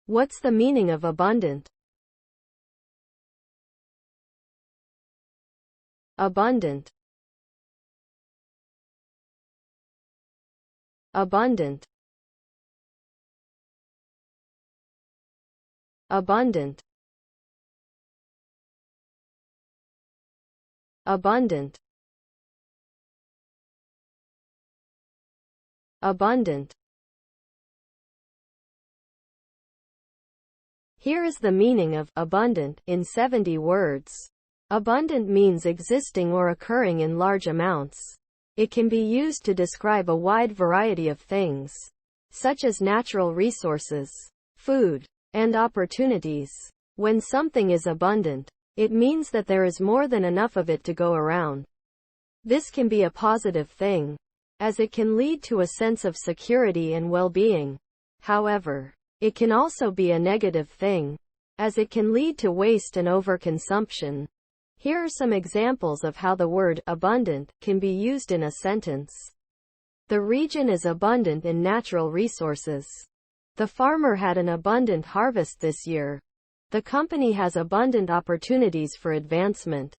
What's the meaning of abundant? Abundant. Abundant. Abundant. Abundant. Abundant. Here is the meaning of abundant in 70 words. Abundant means existing or occurring in large amounts. It can be used to describe a wide variety of things, such as natural resources, food, and opportunities. When something is abundant, it means that there is more than enough of it to go around. This can be a positive thing, as it can lead to a sense of security and well-being. However, it can also be a negative thing, as it can lead to waste and overconsumption. Here are some examples of how the word abundant can be used in a sentence. The region is abundant in natural resources. The farmer had an abundant harvest this year. The company has abundant opportunities for advancement.